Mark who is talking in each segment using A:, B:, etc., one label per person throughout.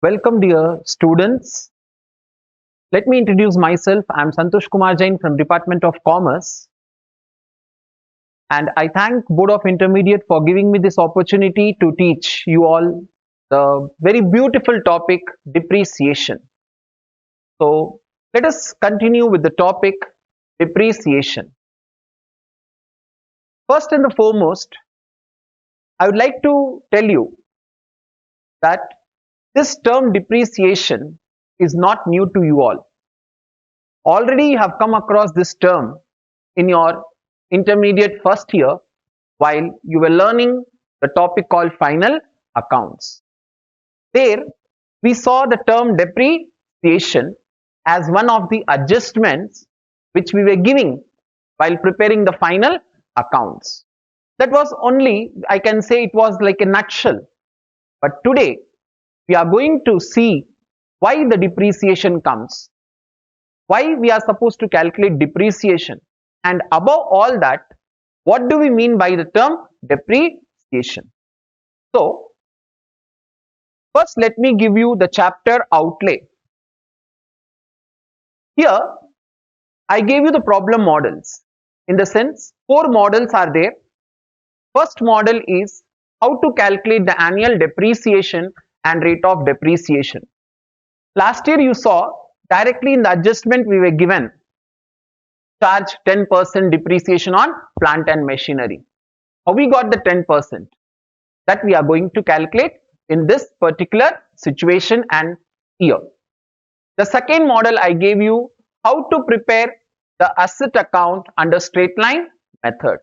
A: Welcome, dear students. Let me introduce myself. I am Santosh Kumar Jain from Department of Commerce, and I thank Board of Intermediate for giving me this opportunity to teach you all the very beautiful topic depreciation. So, let us continue with the topic depreciation. First and the foremost, I would like to tell you that this term depreciation is not new to you all. Already you have come across this term in your intermediate first year while you were learning the topic called final accounts. There we saw the term depreciation as one of the adjustments which we were giving while preparing the final accounts. That was only, I can say, it was like a nutshell. But today we are going to see why the depreciation comes, why we are supposed to calculate depreciation, and above all that, what do we mean by the term depreciation. So first let me give you the chapter outlay. Here I gave you the problem models. In the sense, 4 models are there. First model is how to calculate the annual depreciation and rate of depreciation. Last year you saw directly in the adjustment we were given charge 10% depreciation on plant and machinery. How we got the 10%? That we are going to calculate in this particular situation and year. The second model I gave you how to prepare the asset account under straight line method.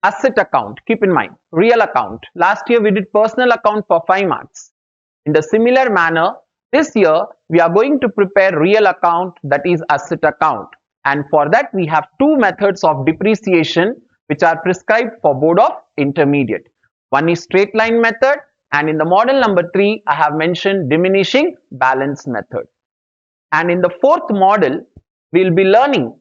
A: Asset account, keep in mind, real account. Last year we did personal account for 5 marks. In the similar manner, this year we are going to prepare real account, that is asset account. And for that we have 2 methods of depreciation which are prescribed for Board of Intermediate. One is straight line method, and in the model number 3 I have mentioned diminishing balance method. And in the 4th model we will be learning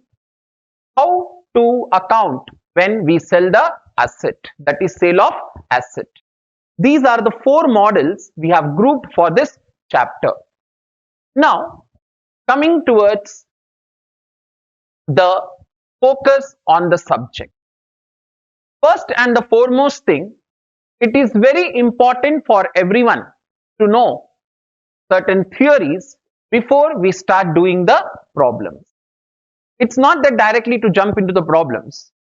A: how to account when we sell the asset, that is sale of asset. These are the 4 models we have grouped for this chapter. Now coming towards the focus on the subject. First and the foremost thing, it is very important for everyone to know certain theories before we start doing the problems. It's not that directly to jump into the problems.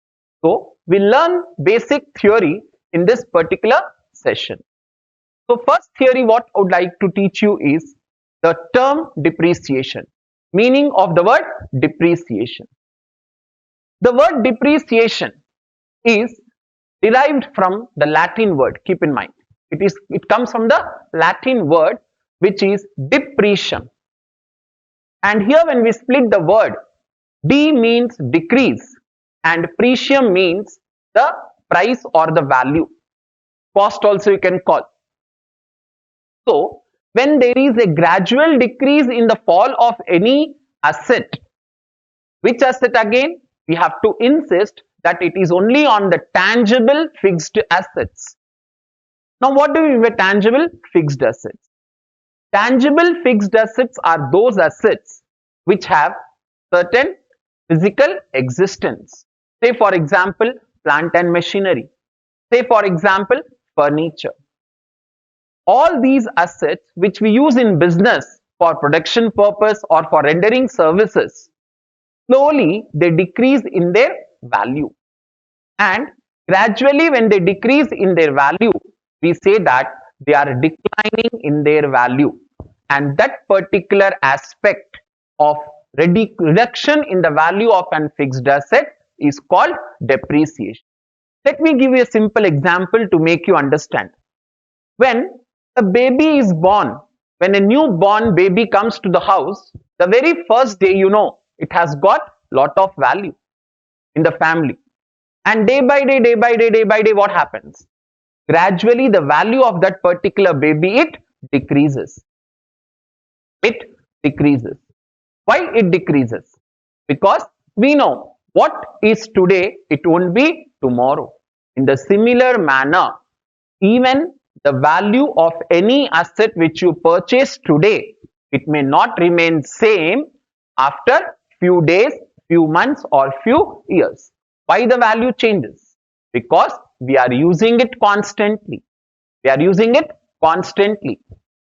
A: So we learn basic theory in this particular session. So first theory what I would like to teach you is the term depreciation. Meaning of the word depreciation. The word depreciation is derived from the Latin word, keep in mind. It comes from the Latin word which is depreciation. And here when we split the word, D means decrease and precium means the price or the value. Cost also you can call. So when there is a gradual decrease in the fall of any asset, which asset again? We have to insist that it is only on the tangible fixed assets. Now what do we mean by tangible fixed assets? Tangible fixed assets are those assets which have certain physical existence. Say for example, plant and machinery. Say for example, furniture. All these assets which we use in business for production purpose or for rendering services, slowly they decrease in their value. And gradually when they decrease in their value, we say that they are declining in their value. And that particular aspect of reduction in the value of an fixed asset is called depreciation. Let me give you a simple example to make you understand. When a baby is born, when a newborn baby comes to the house, the very first day it has got lot of value in the family. And day by day, what happens? Gradually the value of that particular baby, it decreases. It decreases. Why it decreases? Because we know what is today, it won't be tomorrow. In the similar manner, even the value of any asset which you purchase today, it may not remain same after few days, few months or few years. Why the value changes? Because we are using it constantly. We are using it constantly.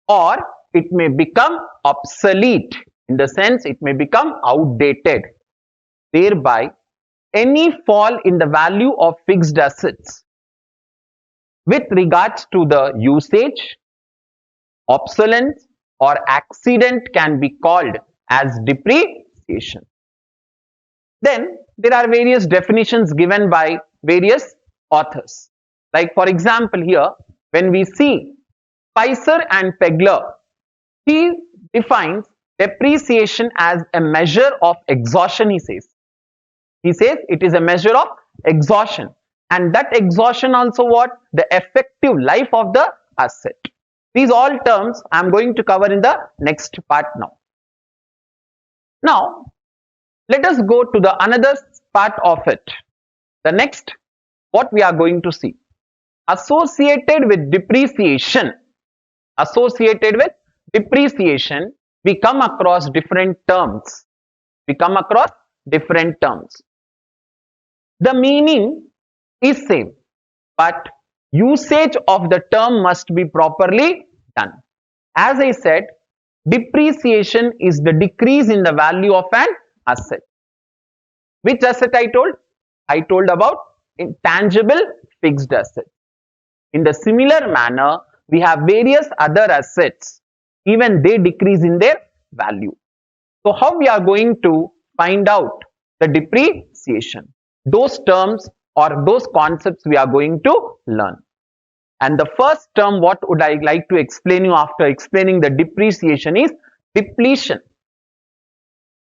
A: Or it may become obsolete, in the sense it may become outdated. Thereby, any fall in the value of fixed assets with regards to the usage, obsolescence or accident can be called as depreciation. Then there are various definitions given by various authors. Like for example here, when we see Spicer and Pegler, he defines depreciation as a measure of exhaustion, he says. He says it is a measure of exhaustion, and that exhaustion also what? The effective life of the asset. These all terms I am going to cover in the next part now. Now, let us go to the another part of it. The next, what we are going to see. Associated with depreciation, we come across different terms. The meaning is same, but usage of the term must be properly done. As I said, depreciation is the decrease in the value of an asset. Which asset I told? I told about intangible fixed asset. In the similar manner, we have various other assets, even they decrease in their value. So how we are going to find out the depreciation? Those terms or those concepts we are going to learn. And the first term what would I like to explain you after explaining the depreciation is depletion.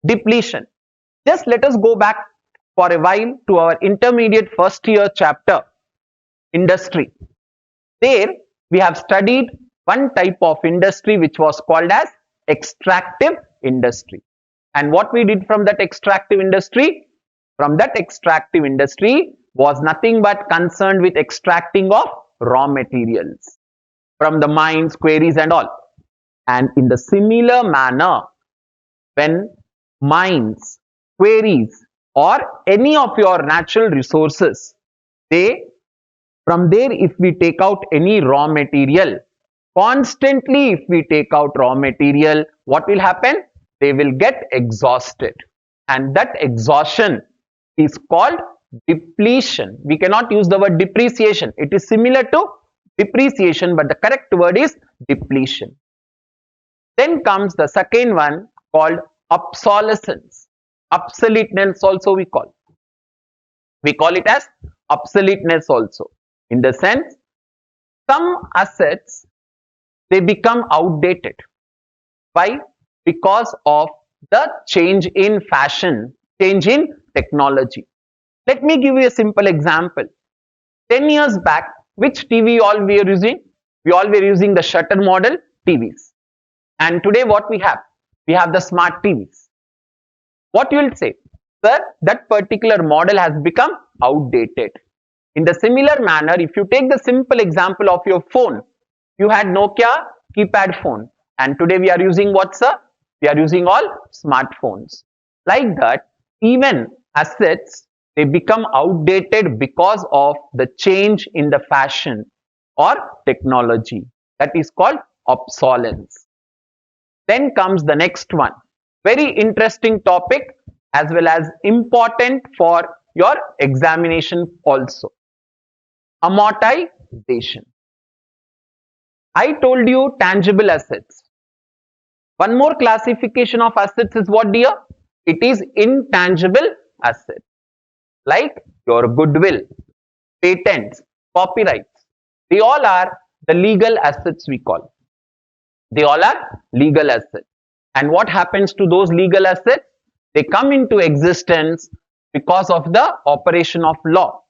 A: Depletion. Just let us go back for a while to our intermediate first year chapter, industry. There we have studied one type of industry which was called as extractive industry. And what we did from that extractive industry? From that extractive industry was nothing but concerned with extracting of raw materials from the mines, quarries and all. And in the similar manner, when mines, quarries or any of your natural resources, from there if we take out any raw material, constantly if we take out raw material, what will happen? They will get exhausted, and that exhaustion is called depletion. We cannot use the word depreciation. It is similar to depreciation, but the correct word is depletion. Then comes the second one called obsolescence. Obsoleteness also we call it as obsoleteness also, in the sense some assets they become outdated. Why? Because of the change in fashion, change in technology. Let me give you a simple example. 10 years back, which TV all we are using? We all were using the shutter model TVs. And today what we have? We have the smart TVs. What you will say? Sir, that particular model has become outdated. In the similar manner, if you take the simple example of your phone, you had Nokia keypad phone, and today we are using what, sir? We are using all smartphones. Like that, even assets, they become outdated because of the change in the fashion or technology. That is called obsolescence. Then comes the next one. Very interesting topic as well as important for your examination also. Amortization. I told you tangible assets. One more classification of assets is what, dear? It is intangible assets, like your goodwill, patents, copyrights. They all are the legal assets we call. They all are legal assets. And what happens to those legal assets? They come into existence because of the operation of law.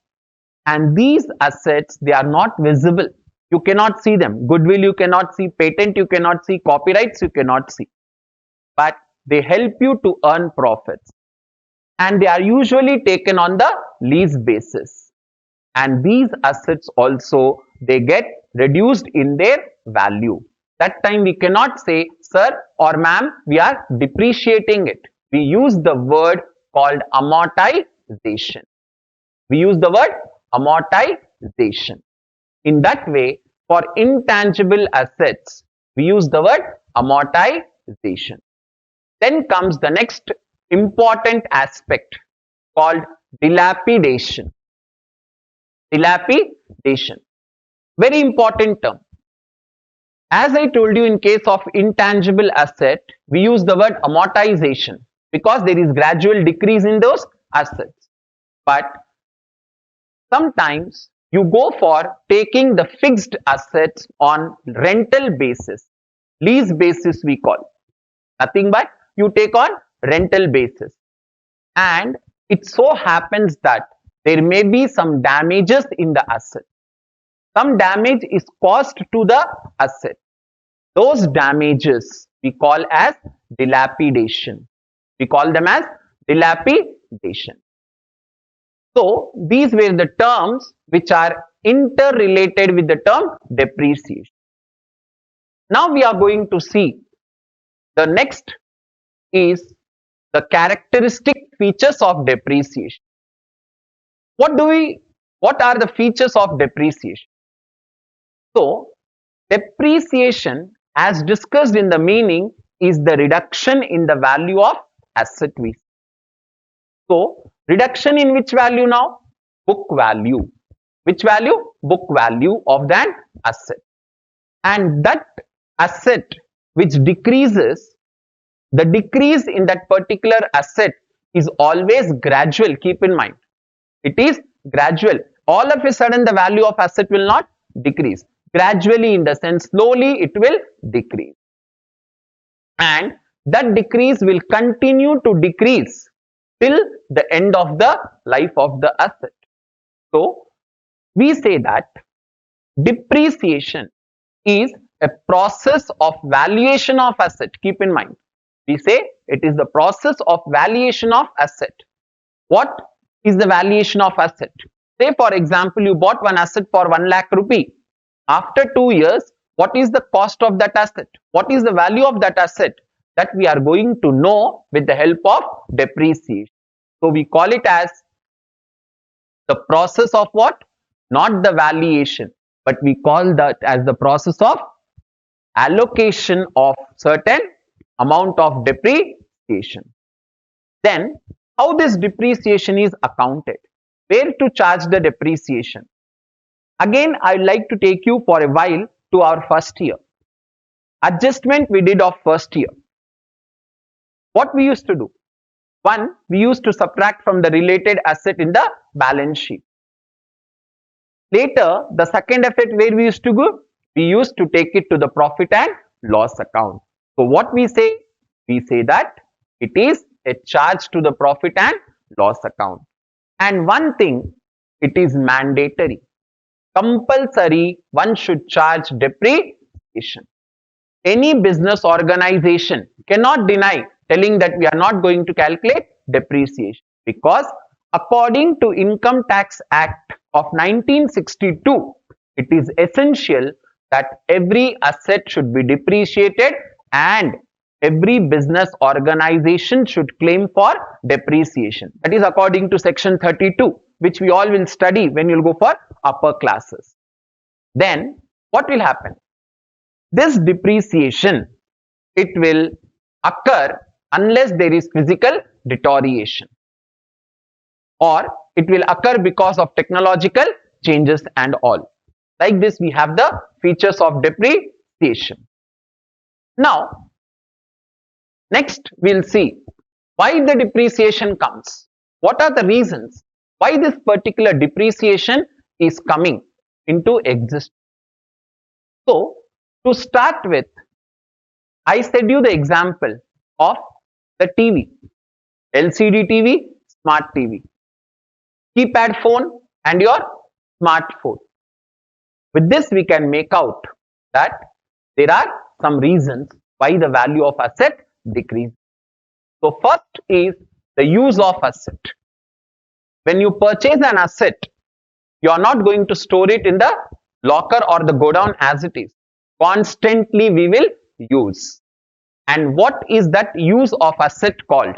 A: And these assets, they are not visible. You cannot see them. Goodwill you cannot see, patent you cannot see, copyrights you cannot see. But they help you to earn profits. And they are usually taken on the lease basis. And these assets also, they get reduced in their value. That time we cannot say, sir or ma'am, we are depreciating it. We use the word called amortization. We use the word amortization. In that way, for intangible assets, we use the word amortization. Then comes the next important aspect called dilapidation. Dilapidation. Very important term. As I told you, in case of intangible asset, we use the word amortization because there is gradual decrease in those assets. But sometimes you go for taking the fixed assets on rental basis, lease basis we call. Nothing but you take on rental basis. And it so happens that there may be some damages in the asset. Some damage is caused to the asset. Those damages we call as dilapidation. We call them as dilapidation. So these were the terms which are interrelated with the term depreciation. Now we are going to see the next is the characteristic features of depreciation. What are the features of depreciation? So depreciation, as discussed in the meaning, is the reduction in the value of asset we see. So reduction in which value now? Book value. Which value? Book value of that asset. And that asset which decreases, the decrease in that particular asset is always gradual. Keep in mind, it is gradual. All of a sudden the value of asset will not decrease. Gradually, in the sense slowly it will decrease. And that decrease will continue to decrease till the end of the life of the asset. So we say that depreciation is a process of valuation of asset. Keep in mind, we say it is the process of valuation of asset. What is the valuation of asset? Say for example, you bought one asset for 1 lakh rupee. After 2 years, what is the cost of that asset? What is the value of that asset? That we are going to know with the help of depreciation. So we call it as the process of what? Not the valuation, but we call that as the process of allocation of certain amount of depreciation. Then how this depreciation is accounted? Where to charge the depreciation? Again, I would like to take you for a while to our first year. Adjustment we did of first year. What we used to do? One, we used to subtract from the related asset in the balance sheet. Later, the second effect where we used to go? We used to take it to the profit and loss account. So what we say? We say that it is a charge to the profit and loss account. And one thing, it is mandatory. Compulsory, one should charge depreciation. Any business organization cannot deny telling that we are not going to calculate depreciation, because according to Income Tax Act of 1962, it is essential that every asset should be depreciated and every business organization should claim for depreciation. That is according to section 32, which we all will study when you'll go for upper classes. Then what will happen? This depreciation, it will occur unless there is physical deterioration, or it will occur because of technological changes and all. Like this, we have the features of depreciation. Now, next we'll see why the depreciation comes. What are the reasons why this particular depreciation is coming into existence? So, to start with, I said you the example of the TV, LCD TV, smart TV, keypad phone and your smartphone. With this, we can make out that there are some reasons why the value of asset decreases. So first is the use of asset. When you purchase an asset, you are not going to store it in the locker or the godown as it is. Constantly we will use. And what is that use of asset called?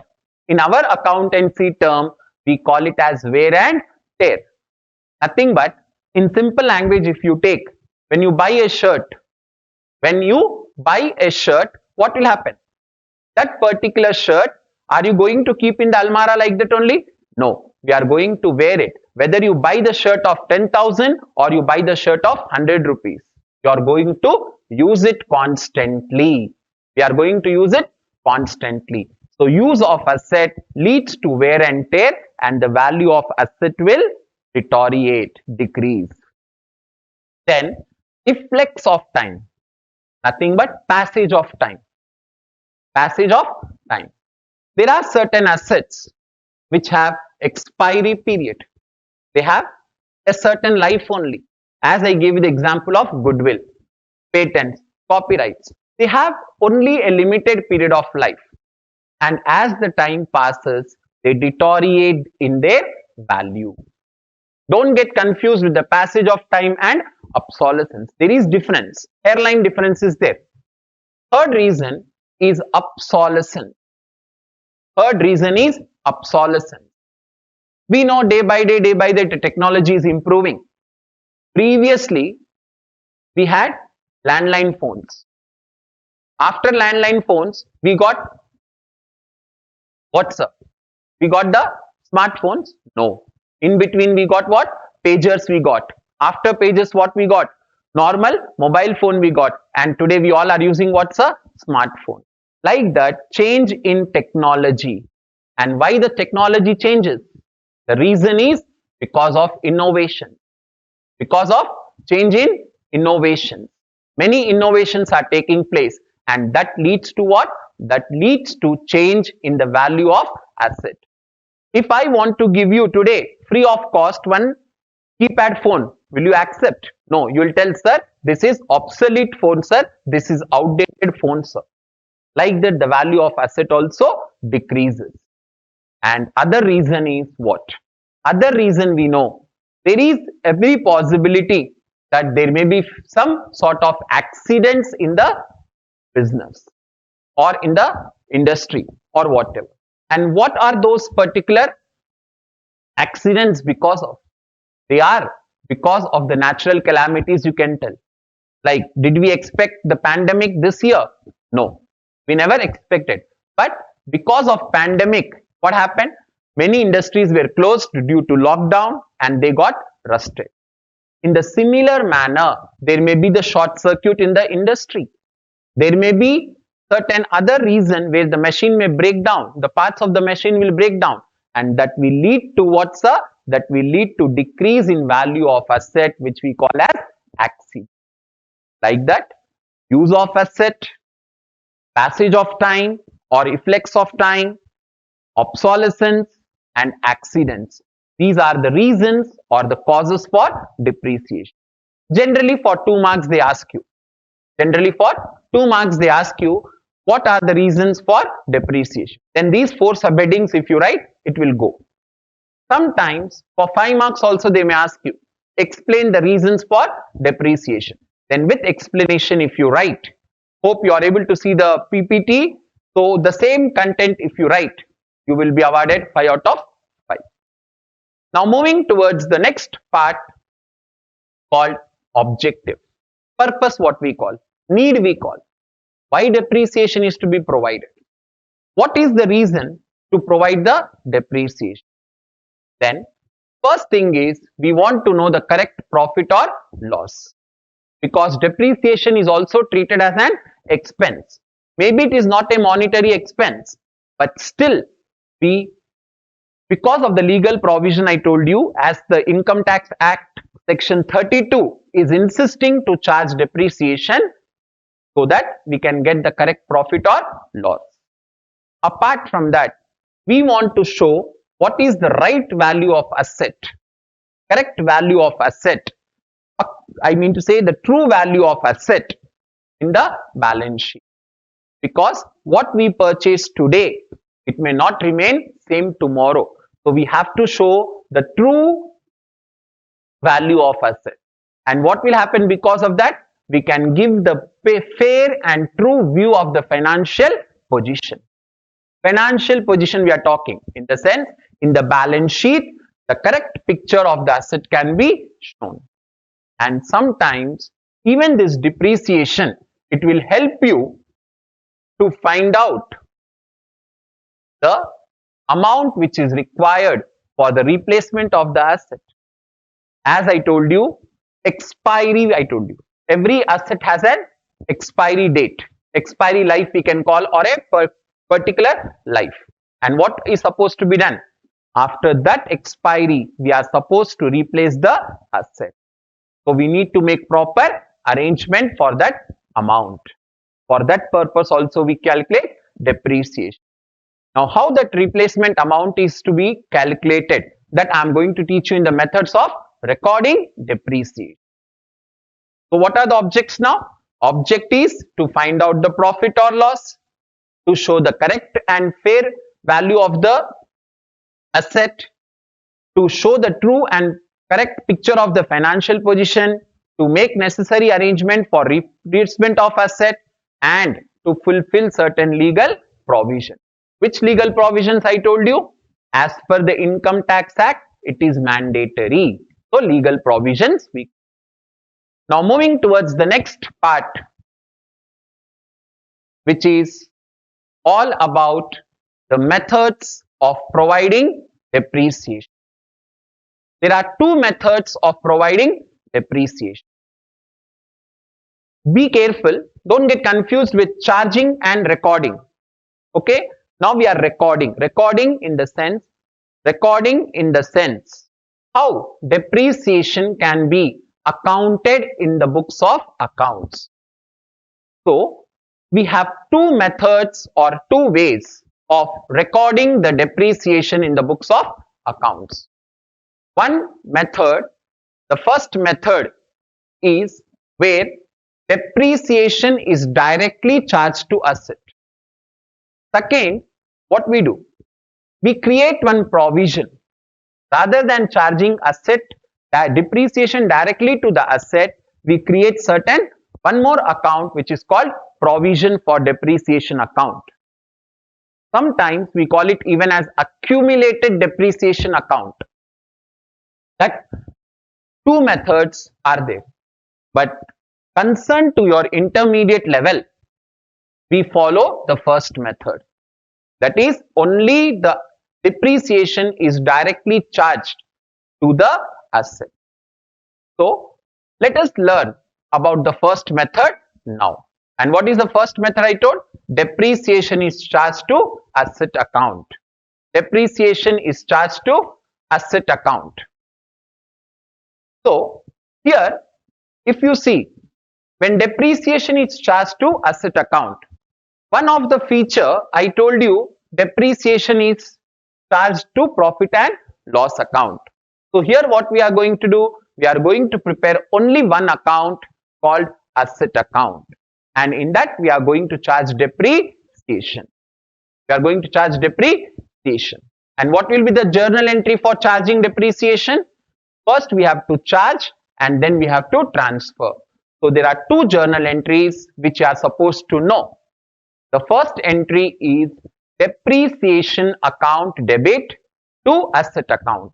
A: In our accountancy term, we call it as wear and tear. Nothing but, in simple language, if you take, when you buy a shirt, what will happen? That particular shirt, are you going to keep in the almara like that only? No, we are going to wear it. Whether you buy the shirt of 10,000 or you buy the shirt of 100 rupees, you are going to use it constantly. We are going to use it constantly. So use of asset leads to wear and tear, and the value of asset will deteriorate, decrease. Then effects of time, nothing but passage of time. Passage of time. There are certain assets which have expiry period. They have a certain life only. As I gave you the example of goodwill, patents, copyrights. They have only a limited period of life. And as the time passes, they deteriorate in their value. Don't get confused with the passage of time and obsolescence. There is difference. Hairline difference is there. Third reason is obsolescence. Third reason is obsolescence. We know day by day, the technology is improving. Previously, we had landline phones. After landline phones, we got WhatsApp. We got the smartphones? No. In between, we got what? Pagers we got. After pages, what we got? Normal mobile phone we got. And today we all are using what's a smartphone. Like that, change in technology. And why the technology changes? The reason is because of innovation. Because of change in innovation. Many innovations are taking place, and that leads to what? That leads to change in the value of asset. If I want to give you today free of cost one keypad phone, will you accept? No, you will tell, sir, this is obsolete phone, sir. This is outdated phone, sir. Like that, the value of asset also decreases. And other reason is what? Other reason we know, there is every possibility that there may be some sort of accidents in the business or in the industry or whatever. And what are those particular accidents because of? They are because of the natural calamities, you can tell. Like, did we expect the pandemic this year? No, we never expected. But because of pandemic, what happened? Many industries were closed due to lockdown and they got rusted. In the similar manner, there may be the short circuit in the industry. There may be certain other reason where the machine may break down. The parts of the machine will break down, and that will lead to what's a? That will lead to decrease in value of asset, which we call as accident. Like that, use of asset, passage of time or effects of time, obsolescence and accidents. These are the reasons or the causes for depreciation. Generally for 2 marks they ask you. Generally for 2 marks they ask you what are the reasons for depreciation. Then these 4 subheadings if you write, it will go. Sometimes for 5 marks also they may ask you, explain the reasons for depreciation. Then with explanation if you write, hope you are able to see the PPT. So the same content if you write, you will be awarded 5 out of 5. Now moving towards the next part called objective. Purpose what we call, need we call. Why depreciation is to be provided? What is the reason to provide the depreciation? Then first thing is we want to know the correct profit or loss, because depreciation is also treated as an expense. Maybe it is not a monetary expense, but still because of the legal provision I told you, as the Income Tax Act section 32 is insisting to charge depreciation so that we can get the correct profit or loss. Apart from that, we want to show what is the right value of asset, correct value of asset. I mean to say the true value of asset in the balance sheet. Because what we purchase today, it may not remain same tomorrow. So we have to show the true value of asset. And what will happen because of that? We can give the fair and true view of the financial position. Financial position we are talking in the sense, in the balance sheet, the correct picture of the asset can be shown. And sometimes even this depreciation, it will help you to find out the amount which is required for the replacement of the asset. As I told you, expiry, I told you, every asset has an expiry date, expiry life we can call, or a particular life. And what is supposed to be done? After that expiry, we are supposed to replace the asset. So we need to make proper arrangement for that amount. For that purpose also we calculate depreciation. Now how that replacement amount is to be calculated, that I am going to teach you in the methods of recording depreciation. So what are the objects now? Object is to find out the profit or loss, to show the correct and fair value of the asset, to show the true and correct picture of the financial position, to make necessary arrangement for replacement of asset, and to fulfill certain legal provision. Which legal provisions I told you? As per the Income Tax Act, it is mandatory. So legal provisions. Now moving towards the next part, which is all about the methods of providing depreciation. There are two methods of providing depreciation. Be careful, don't get confused with charging and recording. Okay, now we are recording in the sense how depreciation can be accounted in the books of accounts. So we have two methods or two ways of recording the depreciation in the books of accounts. One method, the first method, is where depreciation is directly charged to asset. Second, what we do? We create one provision. Rather than charging asset depreciation directly to the asset, we create one more account which is called provision for depreciation account. Sometimes we call it even as accumulated depreciation account. That two methods are there, but concerned to your intermediate level, we follow the first method. That is, only the depreciation is directly charged to the asset. So let us learn about the first method now. And what is the first method I told? Depreciation is charged to asset account. Depreciation is charged to asset account. So here, if you see, when depreciation is charged to asset account, one of the feature I told you, depreciation is charged to profit and loss account. So here what we are going to do, we are going to prepare only one account called asset account, and in that we are going to charge depreciation. We are going to charge depreciation. And what will be the journal entry for charging depreciation? First we have to charge and then we have to transfer. So there are two journal entries which you are supposed to know. The first entry is depreciation account debit to asset account.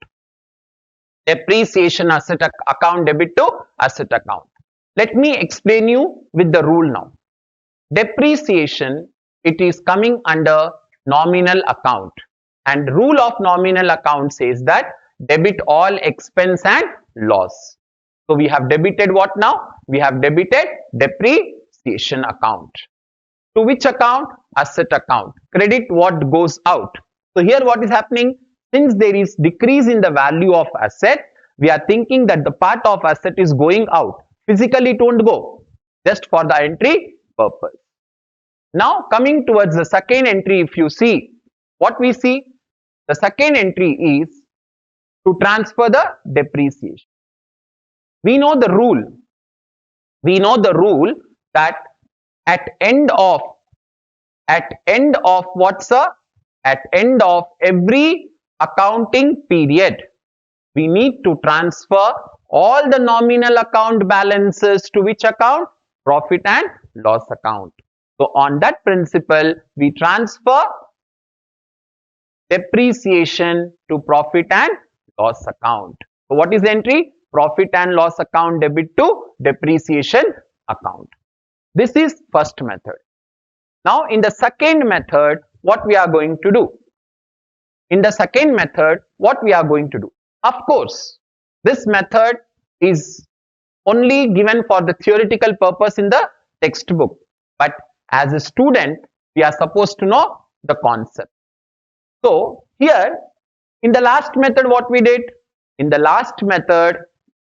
A: Depreciation account debit to asset account. Let me explain you with the rule now. Depreciation, it is coming under nominal account, and rule of nominal account says that debit all expense and loss. So we have debited what now? We have debited depreciation account. To which account? Asset account. Credit what goes out. So here what is happening? Since there is decrease in the value of asset, we are thinking that the part of asset is going out. Physically it won't go, just for the entry purpose. Now coming towards the second entry, if you see, what we see? The second entry is to transfer the depreciation. We know the rule. We know the rule that at end of every accounting period, We need to transfer all the nominal account balances to which account? Profit and loss account. So on that principle, we transfer depreciation to profit and loss account. So what is the entry? Profit and loss account debit to depreciation account. This is first method. Now in the second method, what we are going to do? In the second method, what we are going to do? Of course, this method is only given for the theoretical purpose in the textbook. But as a student, we are supposed to know the concept. So here, in the last method, what we did? In the last method,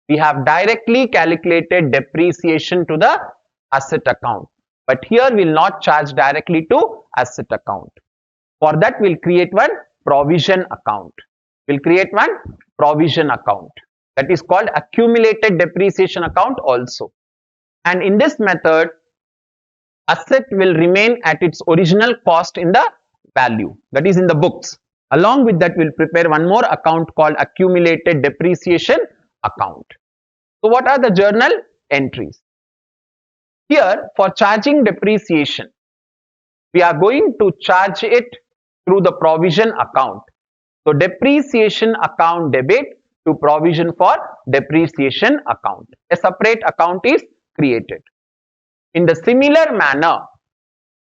A: we have directly calculated depreciation to the asset account. But here we will not charge directly to asset account. For that, we'll create one provision account. We'll create one provision account. That is called accumulated depreciation account also. And in this method, asset will remain at its original cost in the value. That is in the books. Along with that, we'll prepare one more account called accumulated depreciation account. So what are the journal entries? Here, for charging depreciation, we are going to charge it through the provision account. So depreciation account debit to provision for depreciation account. A separate account is created. In the similar manner,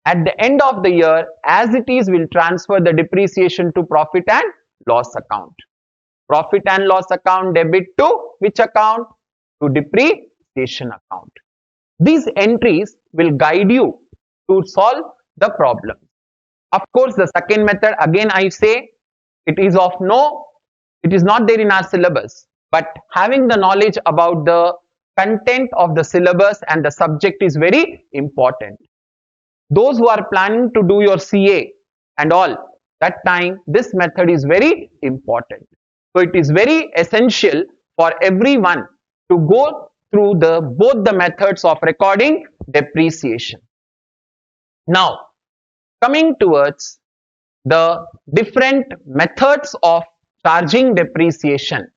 A: at the end of the year, as it is, we'll transfer the depreciation to profit and loss account. Profit and loss account debit to which account? To depreciation account. These entries will guide you to solve the problem. Of course, the second method, again I say, it is not there in our syllabus. But having the knowledge about the content of the syllabus and the subject is very important. Those who are planning to do your CA and all, that time this method is very important. So it is very essential for everyone to go through both the methods of recording depreciation. Now, coming towards the different methods of charging depreciation.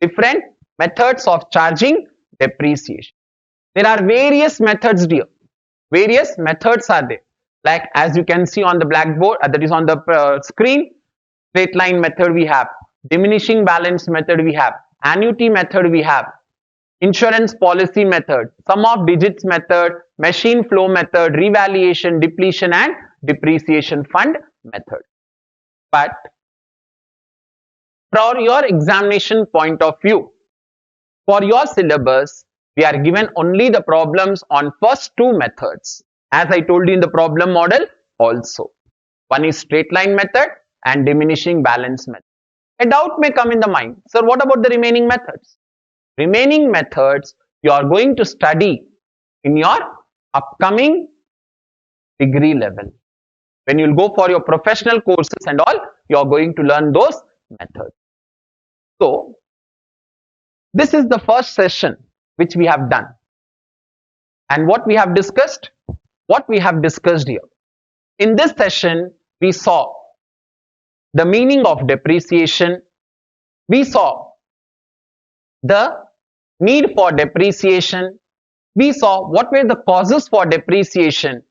A: Different methods of charging depreciation. There are various methods here. Various methods are there. Like as you can see on the blackboard, that is on the screen, straight line method we have, diminishing balance method we have, annuity method we have, insurance policy method, sum of digits method, machine flow method, revaluation, depletion and depreciation fund method. But from your examination point of view, for your syllabus, we are given only the problems on first two methods. As I told you in the problem model also. One is straight line method and diminishing balance method. A doubt may come in the mind. Sir, what about the remaining methods? Remaining methods you are going to study in your upcoming degree level. When you will go for your professional courses and all, you are going to learn those methods. So, this is the first session which we have done. And what we have discussed? What we have discussed here. In this session, we saw the meaning of depreciation. We saw the need for depreciation. We saw what were the causes for depreciation.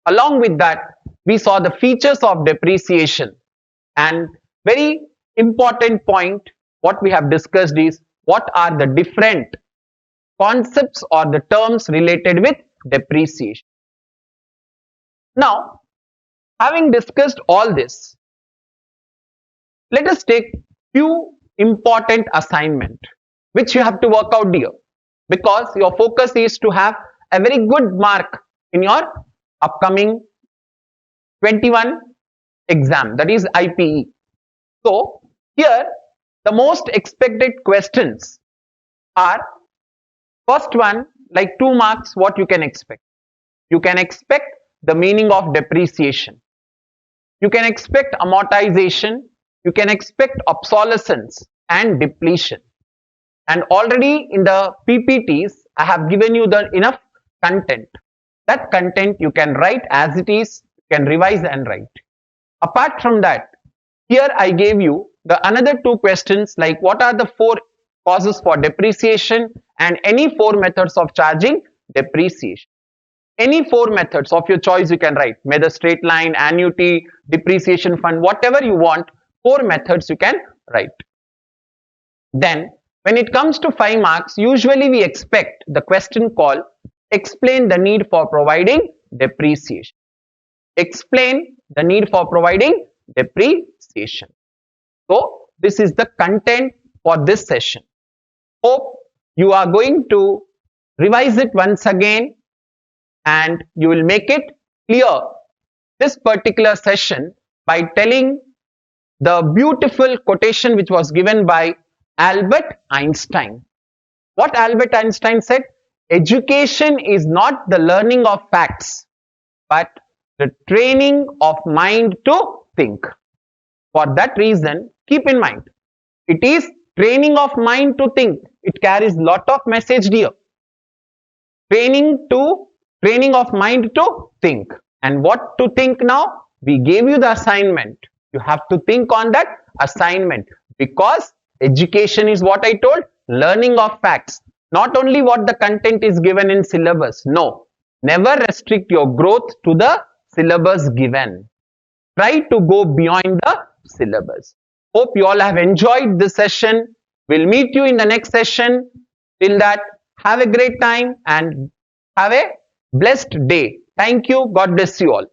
A: Along with that, we saw the features of depreciation. And very important point, what we have discussed is what are the different concepts or the terms related with depreciation. Now, having discussed all this, let us take few important assignment which you have to work out here, because your focus is to have a very good mark in your upcoming 21 exam, that is IPE. So here the most expected questions are, first one, like 2 marks, what you can expect. You can expect the meaning of depreciation. You can expect amortization. You can expect obsolescence and depletion. And already in the PPTs, I have given you the enough content. That content you can write as it is, you can revise and write. Apart from that, here I gave you the another two questions like what are the four causes for depreciation and any four methods of charging depreciation. Any four methods of your choice you can write, whether straight line, annuity, depreciation fund, whatever you want, four methods you can write. Then when it comes to 5 marks, usually we expect the question called explain the need for providing depreciation. Explain the need for providing depreciation. So this is the content for this session. Hope you are going to revise it once again and you will make it clear this particular session by telling the beautiful quotation which was given by Albert Einstein. What Albert Einstein said? Education is not the learning of facts, but the training of mind to think. For that reason, keep in mind, it is training of mind to think. It carries lot of message here. Training of mind to think. And what to think now? We gave you the assignment. You have to think on that assignment because education is what I told, learning of facts. Not only what the content is given in syllabus. No, never restrict your growth to the syllabus given. Try to go beyond the syllabus. Hope you all have enjoyed this session. We'll meet you in the next session. Till that, have a great time and have a blessed day. Thank you. God bless you all.